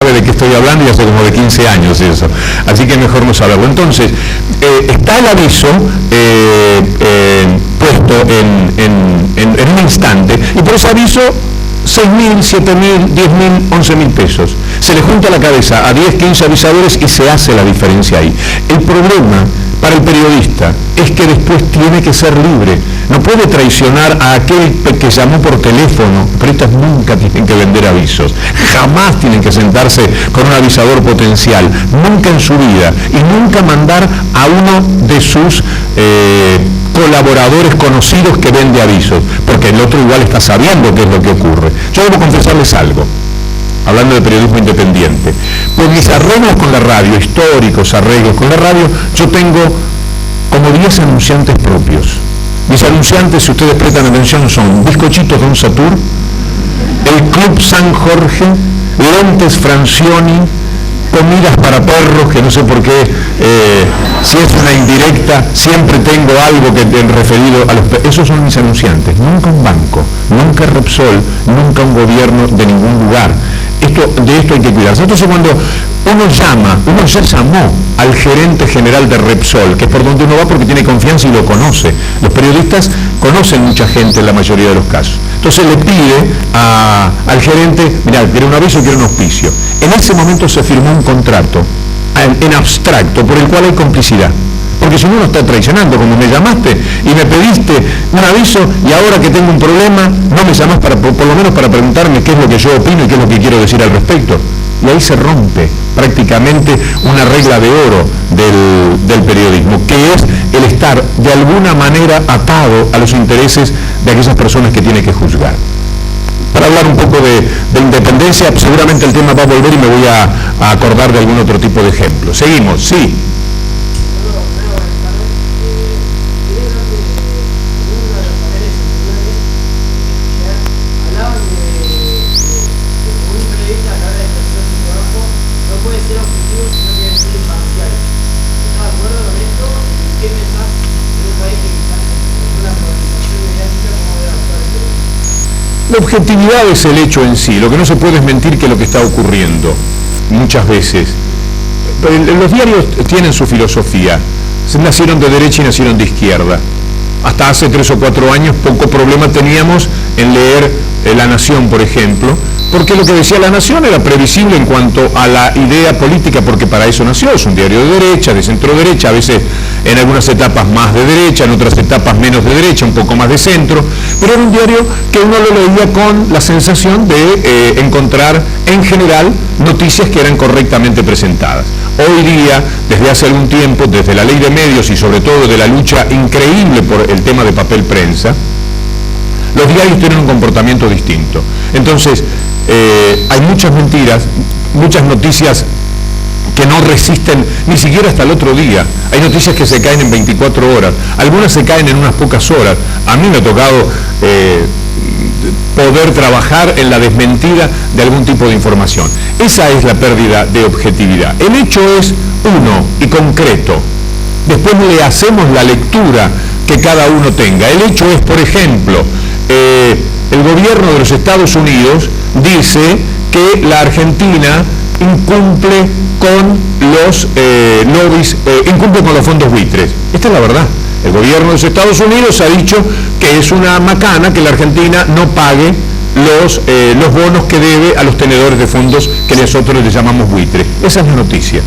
sabe de qué estoy hablando y hace como de 15 años eso, así que mejor no saberlo. Entonces, está el aviso puesto en un instante, y por ese aviso 6.000, 7.000, 10.000, 11.000 pesos. Se le junta la cabeza a 10, 15 avisadores y se hace la diferencia ahí. El problema para el periodista es que después tiene que ser libre. No puede traicionar a aquel que llamó por teléfono. Los periodistas nunca tienen que vender avisos. Jamás tienen que sentarse con un avisador potencial. Nunca en su vida. Y nunca mandar a uno de sus colaboradores conocidos que vende avisos. Porque el otro igual está sabiendo qué es lo que ocurre. Yo debo confesarles algo. Hablando de periodismo independiente, por mis arreglos con la radio, históricos arreglos con la radio, yo tengo como 10 anunciantes propios. Mis anunciantes, si ustedes prestan atención, son bizcochitos Don Satur, el Club San Jorge, lentes Francioni, comidas para perros, que no sé por qué, si es una indirecta, siempre tengo algo que referido a los perros. Esos son mis anunciantes, nunca un banco, nunca Repsol, nunca un gobierno de ningún lugar. De esto hay que cuidarse. Entonces, cuando uno ya llamó al gerente general de Repsol, que es por donde uno va porque tiene confianza y lo conoce. Los periodistas conocen mucha gente en la mayoría de los casos. Entonces le pide al gerente, mirá, quiero un aviso, quiero un auspicio. En ese momento se firmó un contrato en abstracto por el cual hay complicidad. Porque si uno está traicionando, como me llamaste y me pediste un aviso y ahora que tengo un problema, no me llamas por lo menos para preguntarme qué es lo que yo opino y qué es lo que quiero decir al respecto. Y ahí se rompe prácticamente una regla de oro del periodismo, que es el estar de alguna manera atado a los intereses de aquellas personas que tiene que juzgar. Para hablar un poco de independencia, seguramente el tema va a volver y me voy a acordar de algún otro tipo de ejemplo. Seguimos, sí. La objetividad es el hecho en sí, lo que no se puede es mentir que lo que está ocurriendo, muchas veces. Los diarios tienen su filosofía, nacieron de derecha y nacieron de izquierda. Hasta hace 3 o 4 años poco problema teníamos en leer La Nación, por ejemplo, porque lo que decía La Nación era previsible en cuanto a la idea política, porque para eso nació, es un diario de derecha, de centro derecha, a veces en algunas etapas más de derecha, en otras etapas menos de derecha, un poco más de centro, pero era un diario que uno lo leía con la sensación de encontrar en general noticias que eran correctamente presentadas. Hoy día, desde hace algún tiempo, desde la ley de medios y sobre todo de la lucha increíble por el tema de papel prensa, los diarios tienen un comportamiento distinto. Entonces, hay muchas mentiras, muchas noticias que no resisten ni siquiera hasta el otro día. Hay noticias que se caen en 24 horas, algunas se caen en unas pocas horas. A mí me ha tocado poder trabajar en la desmentida de algún tipo de información. Esa es la pérdida de objetividad. El hecho es uno y concreto. Después le hacemos la lectura que cada uno tenga. El hecho es, por ejemplo, el gobierno de los Estados Unidos dice que la Argentina incumple con los lobbies, incumple con los fondos buitres. Esta es la verdad. El gobierno de los Estados Unidos ha dicho que es una macana que la Argentina no pague los bonos que debe a los tenedores de fondos que nosotros les llamamos buitre. Esa es la noticia.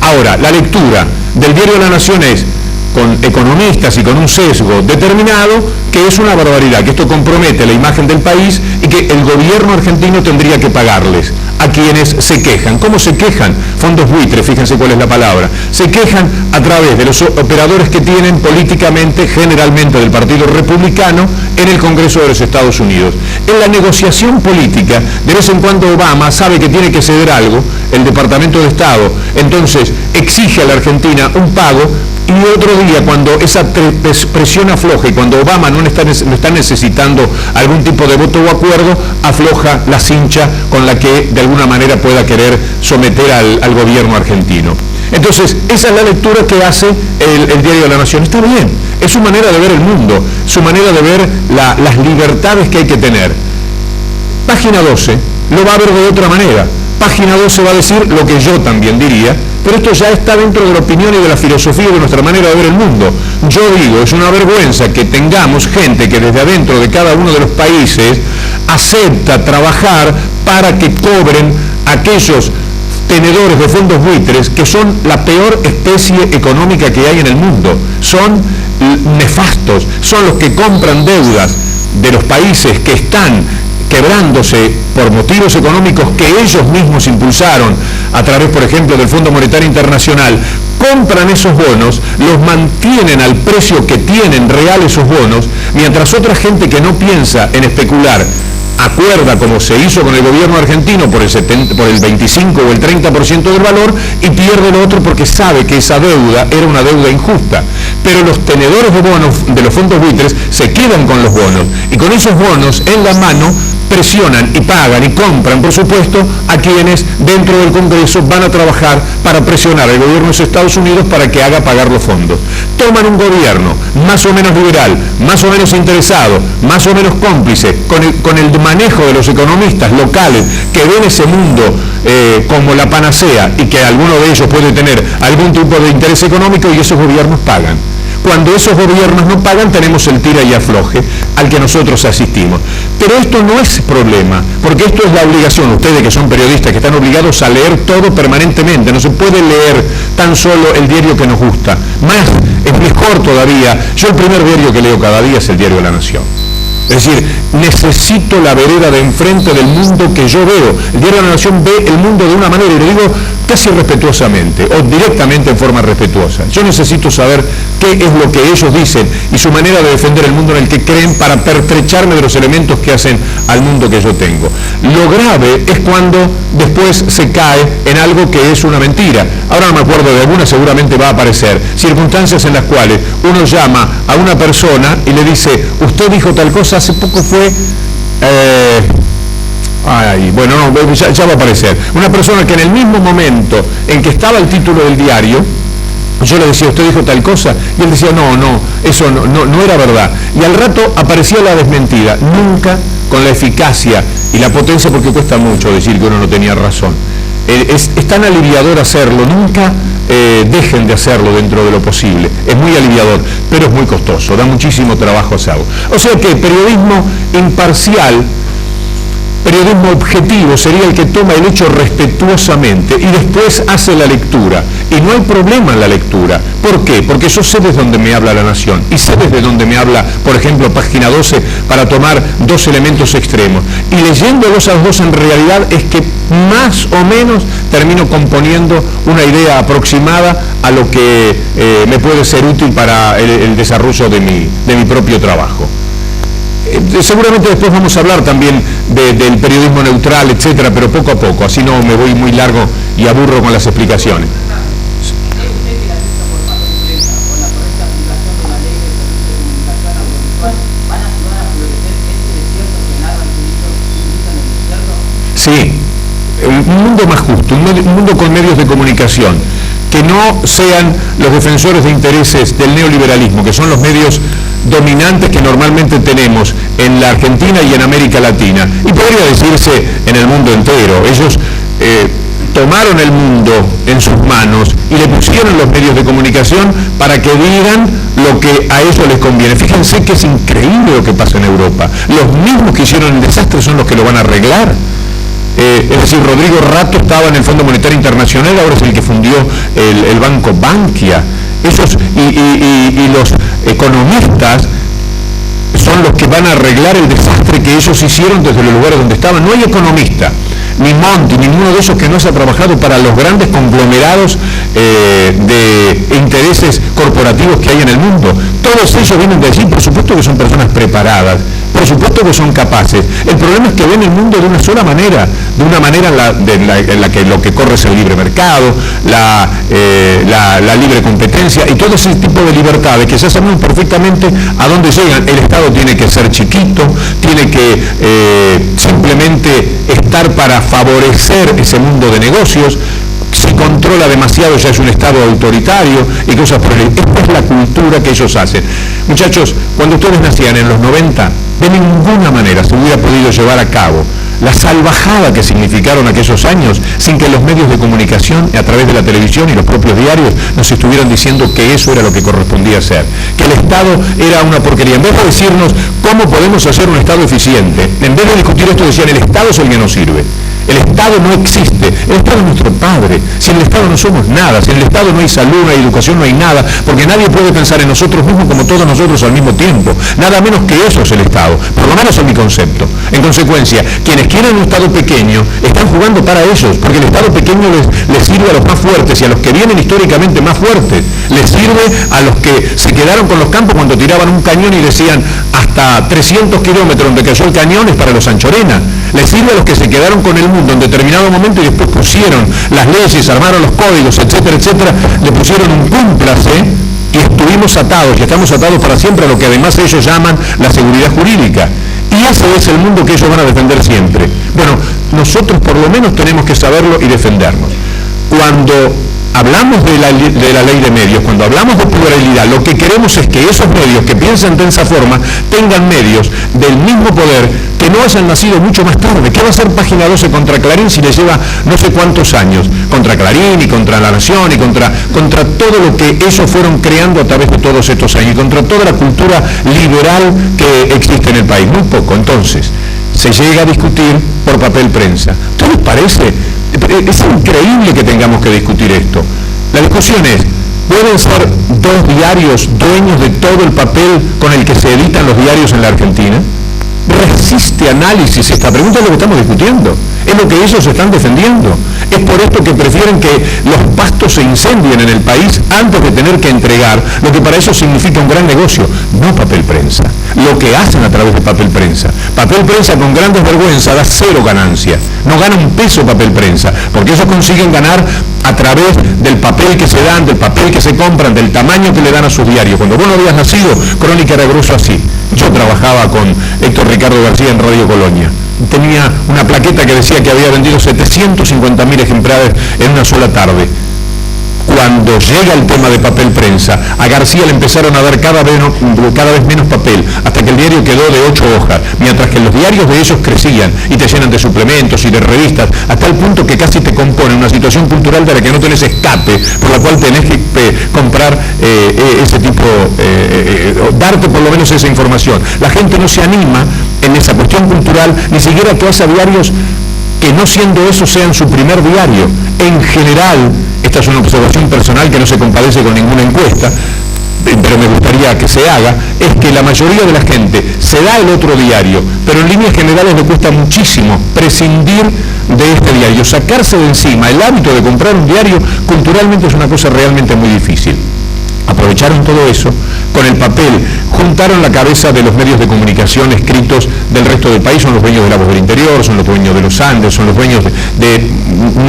Ahora, la lectura del diario La Nación es con economistas y con un sesgo determinado, que es una barbaridad, que esto compromete la imagen del país y que el gobierno argentino tendría que pagarles a quienes se quejan. ¿Cómo se quejan? Fondos buitres, fíjense cuál es la palabra. Se quejan a través de los operadores que tienen políticamente, generalmente del Partido Republicano, en el Congreso de los Estados Unidos. En la negociación política, de vez en cuando Obama sabe que tiene que ceder algo, el Departamento de Estado, entonces exige a la Argentina un pago, y otro día, cuando esa presión afloja y cuando Obama no está necesitando algún tipo de voto o acuerdo, afloja la cincha con la que de alguna manera pueda querer someter al gobierno argentino. Entonces, esa es la lectura que hace el diario de La Nación. Está bien, es su manera de ver el mundo, su manera de ver las libertades que hay que tener. Página 12 lo va a ver de otra manera. Página 12 va a decir lo que yo también diría, pero esto ya está dentro de la opinión y de la filosofía de nuestra manera de ver el mundo. Yo digo, es una vergüenza que tengamos gente que desde adentro de cada uno de los países acepta trabajar para que cobren aquellos tenedores de fondos buitres que son la peor especie económica que hay en el mundo. Son nefastos, son los que compran deudas de los países que están quebrándose por motivos económicos que ellos mismos impulsaron a través, por ejemplo, del Fondo Monetario Internacional. Compran esos bonos, los mantienen al precio que tienen real esos bonos, mientras otra gente que no piensa en especular acuerda, como se hizo con el gobierno argentino, por el 25 o el 30% del valor, y pierde lo otro porque sabe que esa deuda era una deuda injusta. Pero los tenedores de bonos de los fondos buitres se quedan con los bonos, y con esos bonos en la mano presionan y pagan y compran, por supuesto, a quienes dentro del Congreso van a trabajar para presionar al gobierno de los Estados Unidos para que haga pagar los fondos. Toman un gobierno más o menos liberal, más o menos interesado, más o menos cómplice, con el manejo de los economistas locales que ven ese mundo como la panacea y que alguno de ellos puede tener algún tipo de interés económico, y esos gobiernos pagan. Cuando esos gobiernos no pagan, tenemos el tira y afloje al que nosotros asistimos. Pero esto no es problema, porque esto es la obligación. Ustedes que son periodistas, que están obligados a leer todo permanentemente, no se puede leer tan solo el diario que nos gusta. Es mejor todavía, yo el primer diario que leo cada día es el diario de La Nación. Es decir, necesito la vereda de enfrente del mundo que yo veo. El diario de La Nación ve el mundo de una manera, y lo digo casi respetuosamente, o directamente en forma respetuosa. Yo necesito saber qué es lo que ellos dicen y su manera de defender el mundo en el que creen, para pertrecharme de los elementos que hacen al mundo que yo tengo. Lo grave es cuando después se cae en algo que es una mentira. Ahora no me acuerdo de alguna, seguramente va a aparecer. Circunstancias en las cuales uno llama a una persona y le dice, usted dijo tal cosa, hace poco fue... ya va a aparecer. Una persona que en el mismo momento en que estaba el título del diario, yo le decía, usted dijo tal cosa, y él decía, no, eso no era verdad. Y al rato aparecía la desmentida, nunca con la eficacia y la potencia, porque cuesta mucho decir que uno no tenía razón. Es tan aliviador hacerlo, nunca dejen de hacerlo dentro de lo posible. Es muy aliviador, pero es muy costoso, da muchísimo trabajo hacerlo. O sea que periodismo imparcial, periodismo objetivo, sería el que toma el hecho respetuosamente y después hace la lectura. Y no hay problema en la lectura. ¿Por qué? Porque yo sé desde dónde me habla La Nación y sé desde dónde me habla, por ejemplo, Página 12, para tomar dos elementos extremos. Y leyéndolos a los dos, en realidad es que más o menos termino componiendo una idea aproximada a lo que me puede ser útil para el desarrollo de mi propio trabajo. Seguramente después vamos a hablar también del periodismo neutral, etcétera, pero poco a poco, así no me voy muy largo y aburro con las explicaciones. Sí, un mundo más justo, un mundo con medios de comunicación, que no sean los defensores de intereses del neoliberalismo, que son los medios dominantes que normalmente tenemos en la Argentina y en América Latina, y podría decirse en el mundo entero. Ellos tomaron el mundo en sus manos y le pusieron los medios de comunicación para que digan lo que a ellos les conviene. Fíjense que es increíble lo que pasa en Europa. Los mismos que hicieron el desastre son los que lo van a arreglar. Es decir, Rodrigo Rato estaba en el Fondo Monetario Internacional, ahora es el que fundió el Banco Bankia. Esos y los economistas son los que van a arreglar el desastre que ellos hicieron desde los lugares donde estaban. No hay economista, ni Monti, ninguno de esos que no se ha trabajado para los grandes conglomerados de intereses corporativos que hay en el mundo. Todos ellos vienen de allí, por supuesto que son personas preparadas, por supuesto que son capaces. El problema es que ven el mundo de una sola manera, de una manera en la que lo que corre es el libre mercado, la libre competencia y todo ese tipo de libertades que ya sabemos perfectamente a dónde llegan. El Estado tiene que ser chiquito, tiene que simplemente estar para favorecer ese mundo de negocios. Si controla demasiado ya es un Estado autoritario y cosas por el estilo. Esta es la cultura que ellos hacen. Muchachos, cuando ustedes nacían en los 90, de ninguna manera se hubiera podido llevar a cabo la salvajada que significaron aquellos años sin que los medios de comunicación, a través de la televisión y los propios diarios, nos estuvieran diciendo que eso era lo que correspondía hacer, que el Estado era una porquería. En vez de decirnos cómo podemos hacer un Estado eficiente, en vez de discutir esto decían el Estado es el que nos sirve. El Estado no existe, el Estado es nuestro padre. Sin el Estado no somos nada, sin el Estado no hay salud, no hay educación, no hay nada, porque nadie puede pensar en nosotros mismos como todos nosotros al mismo tiempo. Nada menos que eso es el Estado, por lo menos en mi concepto. En consecuencia, quienes quieren un Estado pequeño están jugando para ellos, porque el Estado pequeño les sirve a los más fuertes y a los que vienen históricamente más fuertes. Les sirve a los que se quedaron con los campos cuando tiraban un cañón y decían hasta 300 kilómetros donde cayó el cañón es para los Anchorena. Les sirve a los que se quedaron con el mundo en determinado momento y después pusieron las leyes, armaron los códigos, etcétera, etcétera, le pusieron un cúmplase y estuvimos atados y estamos atados para siempre a lo que además ellos llaman la seguridad jurídica. Y ese es el mundo que ellos van a defender siempre. Bueno, nosotros por lo menos tenemos que saberlo y defendernos. Cuando hablamos de la ley de medios, cuando hablamos de pluralidad, lo que queremos es que esos medios que piensan de esa forma tengan medios del mismo poder que no hayan nacido mucho más tarde. ¿Qué va a hacer Página 12 contra Clarín si le lleva no sé cuántos años? Contra Clarín y contra La Nación y contra todo lo que ellos fueron creando a través de todos estos años y contra toda la cultura liberal que existe en el país. Muy poco. Entonces, se llega a discutir por papel prensa. ¿Qué les parece? Es increíble que tengamos que discutir esto. La discusión es, ¿pueden ser dos diarios dueños de todo el papel con el que se editan los diarios en la Argentina? Resiste análisis esta pregunta, es lo que estamos discutiendo, es lo que ellos están defendiendo. Es por esto que prefieren que los pastos se incendien en el país antes de tener que entregar lo que para ellos significa un gran negocio, no papel prensa, lo que hacen a través de papel prensa. Papel prensa con gran desvergüenza da cero ganancia, no gana un peso papel prensa, porque ellos consiguen ganar a través del papel que se dan, del papel que se compran, del tamaño que le dan a sus diarios. Cuando vos no habías nacido, Crónica era grueso así. Yo trabajaba con Héctor Ricardo García en Radio Colonia. Tenía una plaqueta que decía que había vendido 750.000 ejemplares en una sola tarde. Cuando llega el tema de papel prensa, a García le empezaron a dar cada vez menos papel, hasta que el diario quedó de 8 hojas, mientras que los diarios de ellos crecían y te llenan de suplementos y de revistas, hasta el punto que casi te compone una situación cultural de la que no tenés escape, por la cual tenés que comprar ese tipo, darte por lo menos esa información. La gente no se anima en esa cuestión cultural, ni siquiera que haya diarios que no siendo eso sean su primer diario. En general, esta es una observación personal que no se compadece con ninguna encuesta, pero me gustaría que se haga, es que la mayoría de la gente se da el otro diario, pero en líneas generales le cuesta muchísimo prescindir de este diario. Sacarse de encima el hábito de comprar un diario culturalmente es una cosa realmente muy difícil. Aprovecharon todo eso, con el papel, juntaron la cabeza de los medios de comunicación escritos del resto del país, son los dueños de La Voz del Interior, son los dueños de Los Andes, son los dueños de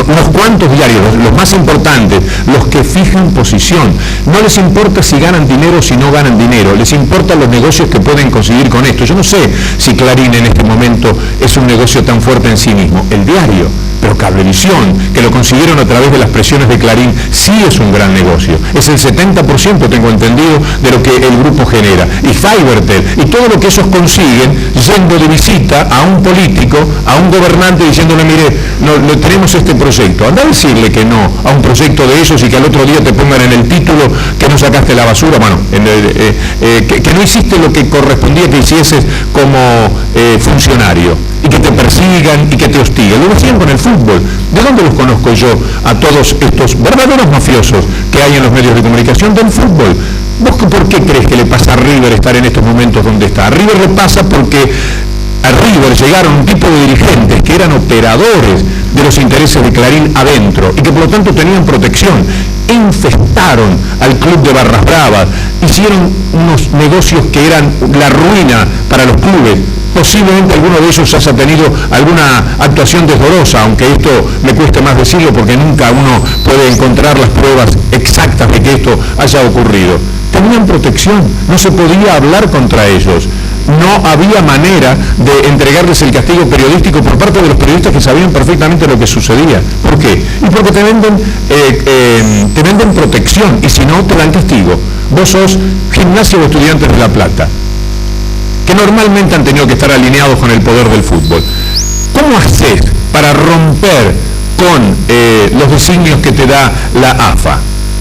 unos cuantos diarios, los más importantes, los que fijan posición. No les importa si ganan dinero o si no ganan dinero, les importan los negocios que pueden conseguir con esto. Yo no sé si Clarín en este momento es un negocio tan fuerte en sí mismo, el diario, pero Cablevisión, que lo consiguieron a través de las presiones de Clarín, sí es un gran negocio. Es el 70%, tengo entendido, de lo que el grupo genera. Y Fibertel, y todo lo que ellos consiguen yendo de visita a un político, a un gobernante, diciéndole, mire, no tenemos este proyecto. Anda a decirle que no a un proyecto de ellos y que al otro día te pongan en el título que no sacaste la basura, bueno, que no hiciste lo que correspondía que hicieses como funcionario, y que te persigan y que te hostiguen. Lo hacían con el fútbol. ¿De dónde los conozco yo a todos estos verdaderos mafiosos que hay en los medios de comunicación? Del fútbol. ¿Vos por qué crees que le pasa a River estar en estos momentos donde está? A River le pasa porque a River llegaron un tipo de dirigentes que eran operadores de los intereses de Clarín adentro y que por lo tanto tenían protección. Infestaron al club de Barras Bravas, hicieron unos negocios que eran la ruina para los clubes. Posiblemente alguno de ellos haya tenido alguna actuación desdorosa, aunque esto me cueste más decirlo porque nunca uno puede encontrar las pruebas exactas de que esto haya ocurrido. Tenían protección, no se podía hablar contra ellos. No había manera de entregarles el castigo periodístico por parte de los periodistas que sabían perfectamente lo que sucedía. ¿Por qué? Y porque te venden protección, y si no, te dan castigo. Vos sos Gimnasia o Estudiantes de La Plata, que normalmente han tenido que estar alineados con el poder del fútbol. ¿Cómo haces para romper con los designios que te da la AFA?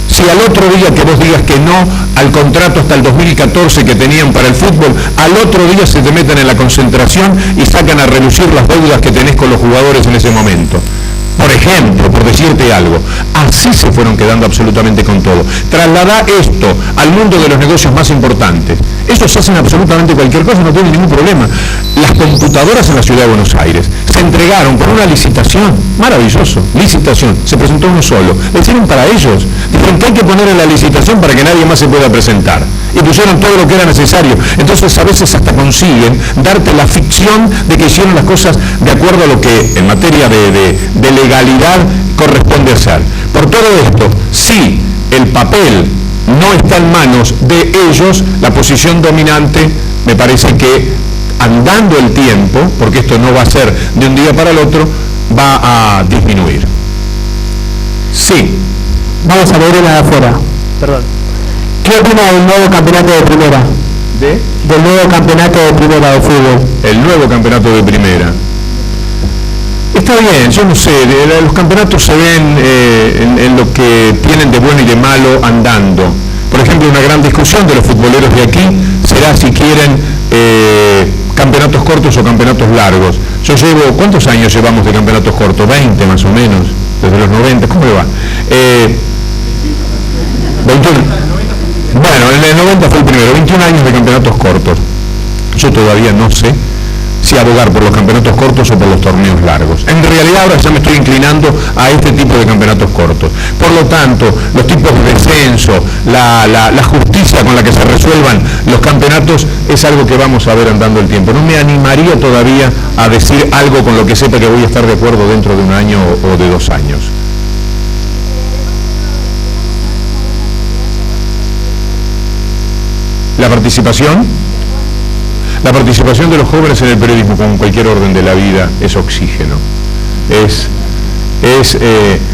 Si al otro día que vos digas que no al contrato hasta el 2014 que tenían para el fútbol, al otro día se te meten en la concentración y sacan a relucir las deudas que tenés con los jugadores en ese momento. Por ejemplo, por decirte algo, así se fueron quedando absolutamente con todo. Trasladá esto al mundo de los negocios más importantes. Ellos hacen absolutamente cualquier cosa, no tienen ningún problema. Las computadoras en la ciudad de Buenos Aires se entregaron por una licitación, maravilloso, licitación, se presentó uno solo, le hicieron para ellos. Dijeron que hay que poner en la licitación para que nadie más se pueda presentar. Y pusieron todo lo que era necesario. Entonces a veces hasta consiguen darte la ficción de que hicieron las cosas de acuerdo a lo que en materia de legalidad corresponde hacer. Por todo esto, si el papel no está en manos de ellos, la posición dominante me parece que andando el tiempo, porque esto no va a ser de un día para el otro, va a disminuir. Sí. Vamos a ver la de afuera. Perdón. ¿Qué opina del nuevo campeonato de primera? Del nuevo campeonato de primera de fútbol. El nuevo campeonato de primera. Está bien, yo no sé, los campeonatos se ven en lo que tienen de bueno y de malo andando. Por ejemplo, una gran discusión de los futboleros de aquí será si quieren campeonatos cortos o campeonatos largos. Yo llevo, ¿cuántos años llevamos de campeonatos cortos? 20 más o menos, desde los 90, ¿cómo le va? 21. Bueno, en el 90 fue el primero, 21 años de campeonatos cortos. Yo todavía no sé si abogar por los campeonatos cortos o por los torneos largos. En realidad ahora ya me estoy inclinando a este tipo de campeonatos cortos. Por lo tanto, los tipos de descenso, la justicia con la que se resuelvan los campeonatos es algo que vamos a ver andando el tiempo. No me animaría todavía a decir algo con lo que sepa que voy a estar de acuerdo dentro de un año o de 2 años. La participación de los jóvenes en el periodismo, con cualquier orden de la vida, es oxígeno. Es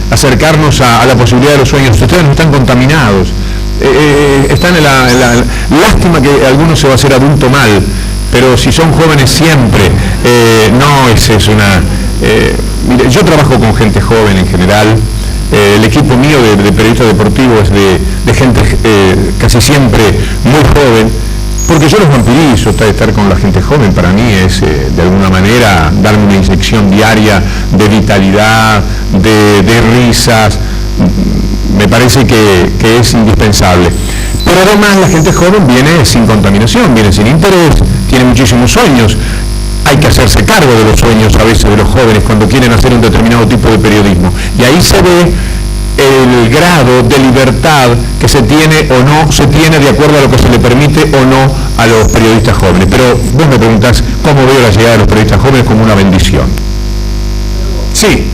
acercarnos a la posibilidad de los sueños. Ustedes no están contaminados. Están en la lástima que algunos se va a hacer adulto mal, pero si son jóvenes siempre, no es una... mire, yo trabajo con gente joven en general. El equipo mío de periodistas deportivos es de gente casi siempre muy joven, porque yo los vampirizo. Estar con la gente joven para mí es de alguna manera darme una inyección diaria de vitalidad, de risas. Me parece que es indispensable. Pero además la gente joven viene sin contaminación, viene sin interés, tiene muchísimos sueños. Hay que hacerse cargo de los sueños a veces de los jóvenes cuando quieren hacer un determinado tipo de periodismo. Y ahí se ve el grado de libertad que se tiene o no se tiene de acuerdo a lo que se le permite o no a los periodistas jóvenes. Pero vos me preguntás cómo veo la llegada de los periodistas jóvenes como una bendición. Sí.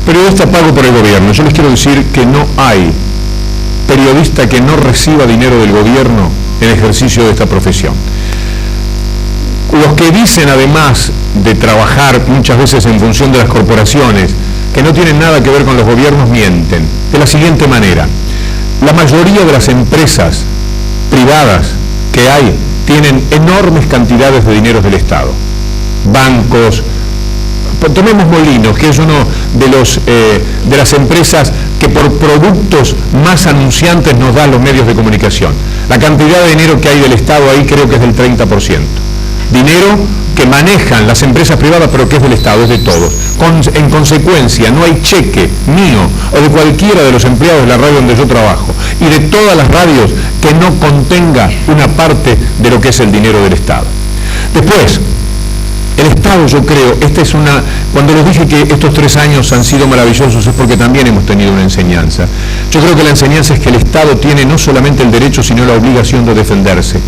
Periodista pago por el gobierno. Yo les quiero decir que no hay periodista que no reciba dinero del gobierno en ejercicio de esta profesión. Los que dicen, además de trabajar muchas veces en función de las corporaciones, que no tienen nada que ver con los gobiernos, mienten. De la siguiente manera: la mayoría de las empresas privadas que hay tienen enormes cantidades de dinero del Estado. Bancos. Tomemos Molinos, que es uno de las empresas que por productos más anunciantes nos da los medios de comunicación. La cantidad de dinero que hay del Estado ahí creo que es del 30%. Dinero que manejan las empresas privadas, pero que es del Estado, es de todos. En consecuencia, no hay cheque mío o de cualquiera de los empleados de la radio donde yo trabajo y de todas las radios que no contenga una parte de lo que es el dinero del Estado. Después, el Estado, yo creo, cuando les dije que estos 3 años han sido maravillosos es porque también hemos tenido una enseñanza. Yo creo que la enseñanza es que el Estado tiene no solamente el derecho, sino la obligación de defenderse.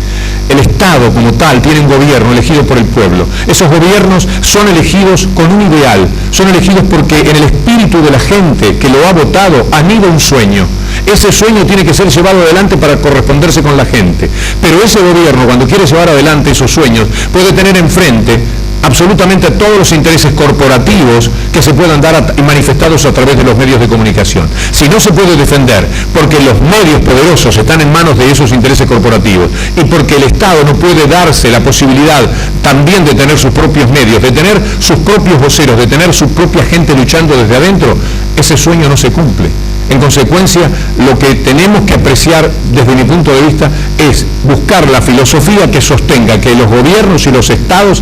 El Estado, como tal, tiene un gobierno elegido por el pueblo. Esos gobiernos son elegidos con un ideal, son elegidos porque en el espíritu de la gente que lo ha votado anida un sueño. Ese sueño tiene que ser llevado adelante para corresponderse con la gente. Pero ese gobierno, cuando quiere llevar adelante esos sueños, puede tener enfrente absolutamente a todos los intereses corporativos que se puedan dar manifestados a través de los medios de comunicación. Si no se puede defender porque los medios poderosos están en manos de esos intereses corporativos y porque el Estado no puede darse la posibilidad también de tener sus propios medios, de tener sus propios voceros, de tener su propia gente luchando desde adentro, ese sueño no se cumple. En consecuencia, lo que tenemos que apreciar desde mi punto de vista es buscar la filosofía que sostenga que los gobiernos y los estados,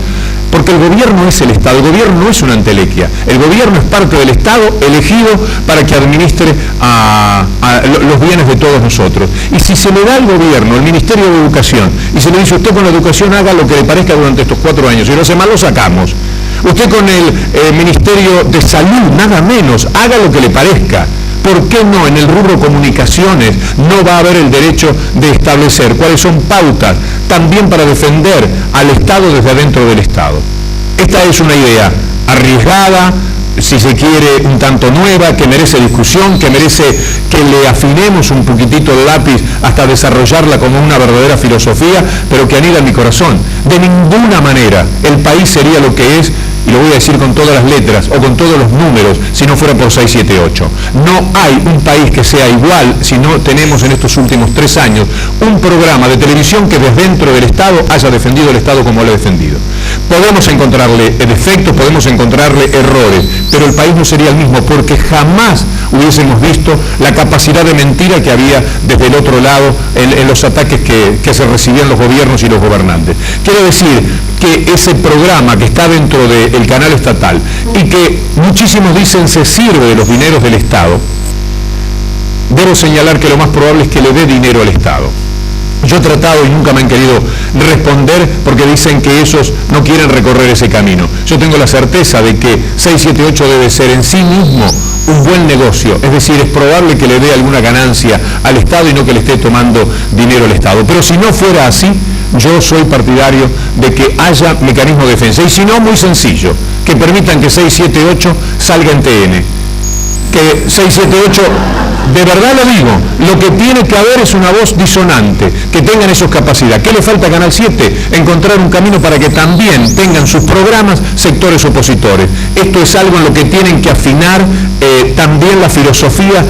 porque el gobierno es el Estado, el gobierno no es una entelequia, el gobierno es parte del Estado elegido para que administre los bienes de todos nosotros. Y si se le da al gobierno, el Ministerio de Educación, y se le dice usted con la educación haga lo que le parezca durante estos 4 años, y lo hace mal, lo sacamos. Usted con el Ministerio de Salud, nada menos, haga lo que le parezca. ¿Por qué no en el rubro comunicaciones no va a haber el derecho de establecer cuáles son pautas también para defender al Estado desde adentro del Estado? Esta es una idea arriesgada, si se quiere un tanto nueva, que merece discusión, que merece que le afinemos un poquitito el lápiz hasta desarrollarla como una verdadera filosofía, pero que anida en mi corazón. De ninguna manera el país sería lo que es, y lo voy a decir con todas las letras o con todos los números, si no fuera por 678. No hay un país que sea igual si no tenemos en estos últimos 3 años un programa de televisión que desde dentro del Estado haya defendido el Estado como lo ha defendido. Podemos encontrarle defectos, podemos encontrarle errores, pero el país no sería el mismo porque jamás hubiésemos visto la capacidad de mentira que había desde el otro lado en los ataques que se recibían los gobiernos y los gobernantes. Quiero decir que ese programa que está dentro del canal estatal y que muchísimos dicen se sirve de los dineros del Estado, debo señalar que lo más probable es que le dé dinero al Estado. Yo he tratado y nunca me han querido responder porque dicen que esos no quieren recorrer ese camino. Yo tengo la certeza de que 678 debe ser en sí mismo un buen negocio, es decir, es probable que le dé alguna ganancia al Estado y no que le esté tomando dinero al Estado. Pero si no fuera así, yo soy partidario de que haya mecanismo de defensa. Y si no, muy sencillo, que permitan que 678 salga en TN. Que 678, de verdad lo digo, lo que tiene que haber es una voz disonante, que tengan esas capacidades. ¿Qué le falta a Canal 7? Encontrar un camino para que también tengan sus programas sectores opositores. Esto es algo en lo que tienen que afinar también la filosofía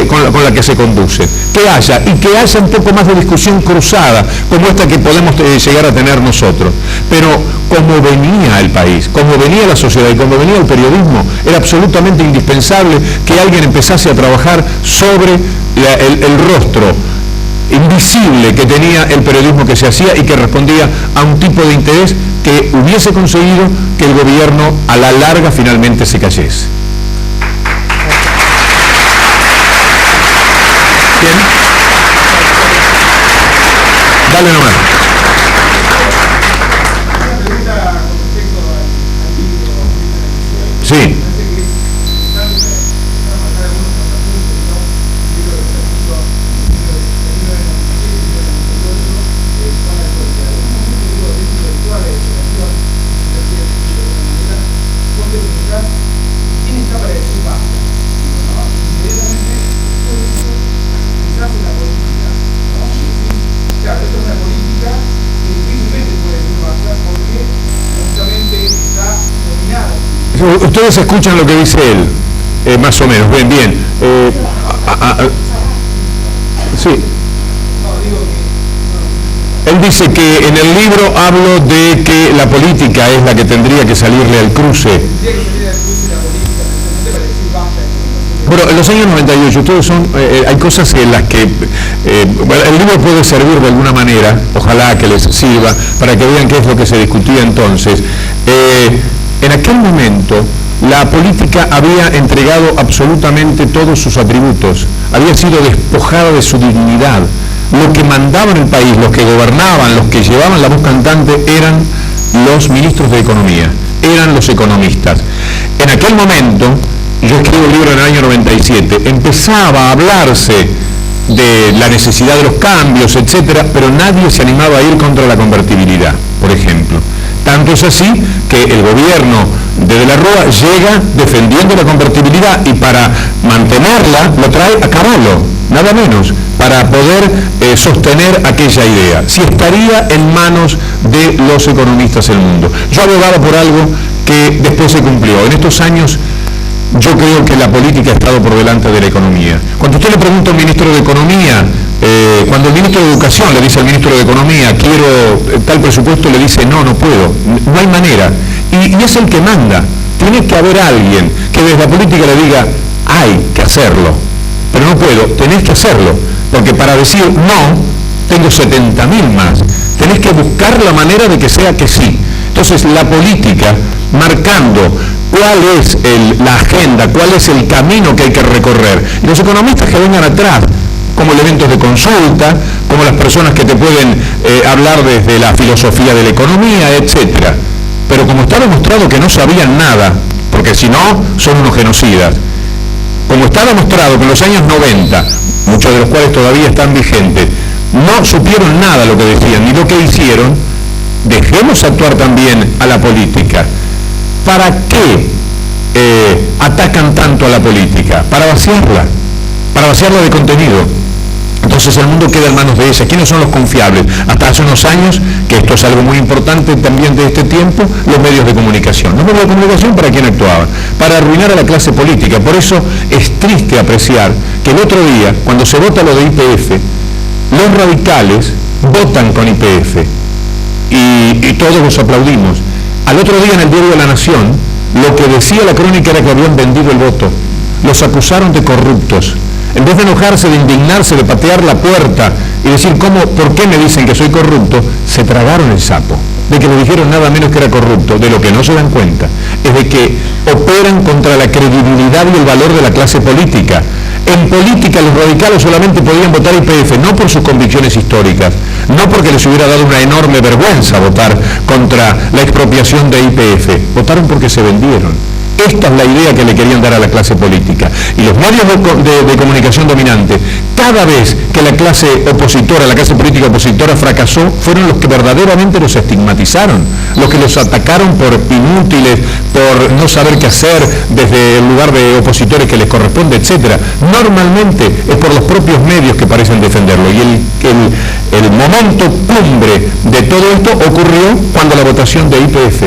con la que se conduce. Que haya un poco más de discusión cruzada, como esta que podemos llegar a tener nosotros. Pero como venía el país, como venía la sociedad y como venía el periodismo, era absolutamente indispensable que alguien empezase a trabajar sobre el rostro invisible que tenía el periodismo que se hacía y que respondía a un tipo de interés que hubiese conseguido que el gobierno a la larga finalmente se cayese. ¿Bien? Dale nomás. Sí. Ustedes escuchan lo que dice él, más o menos, bien. Sí. Él dice que en el libro hablo de que la política es la que tendría que salirle al cruce. Bueno, en los años 98, ustedes hay cosas en las que el libro puede servir de alguna manera, ojalá que les sirva, para que vean qué es lo que se discutía entonces. En aquel momento, la política había entregado absolutamente todos sus atributos, había sido despojada de su dignidad. Lo que mandaban el país, los que gobernaban, los que llevaban la voz cantante, eran los ministros de Economía, eran los economistas. En aquel momento, yo escribo el libro en el año 97, empezaba a hablarse de la necesidad de los cambios, etcétera, pero nadie se animaba a ir contra la convertibilidad, por ejemplo. Tanto es así que el gobierno de la Rúa llega defendiendo la convertibilidad y para mantenerla lo trae a Caballo, nada menos. para poder sostener aquella idea, si estaría en manos de los economistas del mundo. Yo abogaba por algo que después se cumplió. En estos años yo creo que la política ha estado por delante de la economía. Cuando usted le pregunta al ministro de Economía, cuando el ministro de Educación le dice al ministro de Economía, quiero tal presupuesto, le dice, no puedo, no hay manera. Y es el que manda. Tiene que haber alguien que desde la política le diga, hay que hacerlo, pero no puedo, tenés que hacerlo, porque para decir no, tengo 70.000 más. Tenés que buscar la manera de que sea que sí. Entonces la política, marcando cuál es la agenda, cuál es el camino que hay que recorrer. Y los economistas que vengan atrás, como elementos de consulta, como las personas que te pueden hablar desde la filosofía de la economía, etcétera. Pero como está demostrado que no sabían nada, porque si no, son unos genocidas. Como está demostrado que en los años 90, muchos de los cuales todavía están vigentes, no supieron nada lo que decían ni lo que hicieron, dejemos actuar también a la política. ¿Para qué atacan tanto a la política? Para vaciarla de contenido. Entonces el mundo queda en manos de ella. ¿Quiénes son los confiables? Hasta hace unos años, que esto es algo muy importante también de este tiempo, los medios de comunicación. Los medios de comunicación, ¿para quién actuaban? Para arruinar a la clase política. Por eso es triste apreciar que el otro día, cuando se vota lo de YPF, los radicales votan con YPF y todos los aplaudimos. Al otro día en el diario La Nación, lo que decía la crónica era que habían vendido el voto. Los acusaron de corruptos. En vez de enojarse, de indignarse, de patear la puerta y decir, ¿por qué me dicen que soy corrupto?, se tragaron el sapo, de que le dijeron nada menos que era corrupto. De lo que no se dan cuenta es de que operan contra la credibilidad y el valor de la clase política. En política los radicales solamente podían votar YPF, no por sus convicciones históricas, no porque les hubiera dado una enorme vergüenza votar contra la expropiación de YPF, votaron porque se vendieron. Esta es la idea que le querían dar a la clase política. Y los medios de comunicación dominantes, cada vez que la clase opositora, la clase política opositora fracasó, fueron los que verdaderamente los estigmatizaron, los que los atacaron por inútiles, por no saber qué hacer desde el lugar de opositores que les corresponde, etc. Normalmente es por los propios medios que parecen defenderlo. Y el momento cumbre de todo esto ocurrió cuando la votación de YPF.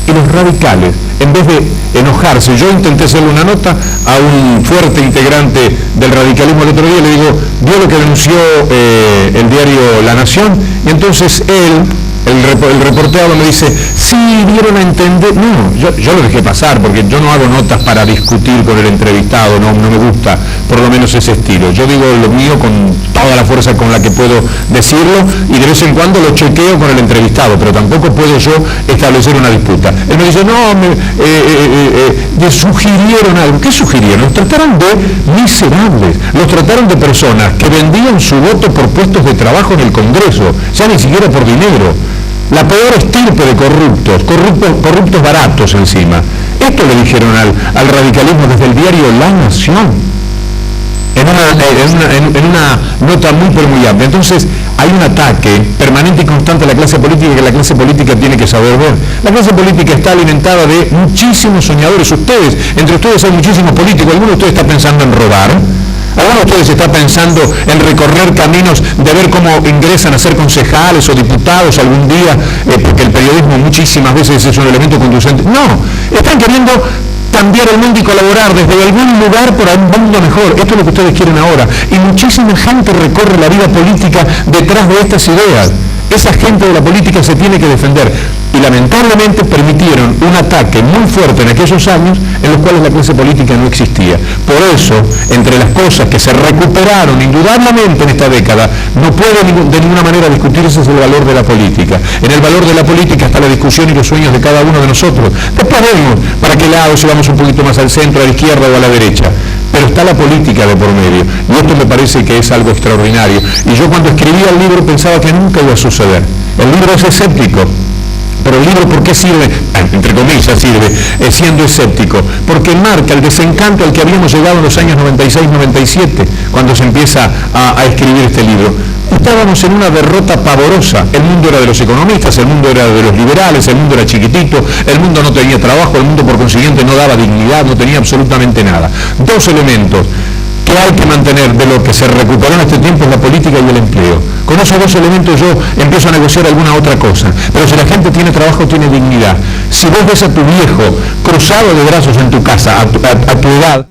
Y los radicales, en vez de enojarse, yo intenté hacerle una nota a un fuerte integrante del radicalismo el otro día, le digo, vio lo que denunció el diario La Nación, y entonces él, el reportero me dice, sí, dieron a entender. No, yo lo dejé pasar, porque yo no hago notas para discutir con el entrevistado, no me gusta por lo menos ese estilo. Yo digo lo mío con toda la fuerza con la que puedo decirlo, y de vez en cuando lo chequeo con el entrevistado, pero tampoco puedo yo establecer una disputa. Él me dice, no, me sugirieron algo. ¿Qué sugirieron? Los trataron de miserables, los trataron de personas que vendían su voto por puestos de trabajo en el Congreso, ya ni siquiera por dinero. La peor estirpe de corruptos baratos encima. Esto le dijeron al radicalismo desde el diario La Nación, en una nota muy pero muy amplia. Entonces hay un ataque permanente y constante a la clase política que la clase política tiene que saber ver. La clase política está alimentada de muchísimos soñadores. Entre ustedes hay muchísimos políticos. ¿Alguno de ustedes está pensando en robar? ¿Alguno de ustedes está pensando en recorrer caminos de ver cómo ingresan a ser concejales o diputados algún día? Porque el periodismo muchísimas veces es un elemento conducente. No, están queriendo cambiar el mundo y colaborar desde algún lugar por un mundo mejor. Esto es lo que ustedes quieren ahora. Y muchísima gente recorre la vida política detrás de estas ideas. Esa gente de la política se tiene que defender. Y lamentablemente permitieron un ataque muy fuerte en aquellos años en los cuales la clase política no existía. Por eso, entre las cosas que se recuperaron indudablemente en esta década, no puede de ninguna manera discutirse el valor de la política. En el valor de la política está la discusión y los sueños de cada uno de nosotros. Después vemos para qué lado, si vamos un poquito más al centro, a la izquierda o a la derecha. Pero está la política de por medio. Y esto me parece que es algo extraordinario. Y yo cuando escribía el libro pensaba que nunca iba a suceder. El libro es escéptico. Pero el libro, ¿por qué sirve? Entre comillas sirve, siendo escéptico, porque marca el desencanto al que habíamos llegado en los años 96-97, cuando se empieza a escribir este libro. Estábamos en una derrota pavorosa. El mundo era de los economistas, el mundo era de los liberales, el mundo era chiquitito, el mundo no tenía trabajo, el mundo por consiguiente no daba dignidad, no tenía absolutamente nada. Dos elementos: que hay que mantener de lo que se recuperó en este tiempo es la política y el empleo. Con esos dos elementos yo empiezo a negociar alguna otra cosa. Pero si la gente tiene trabajo, tiene dignidad. Si vos ves a tu viejo cruzado de brazos en tu casa, a tu edad,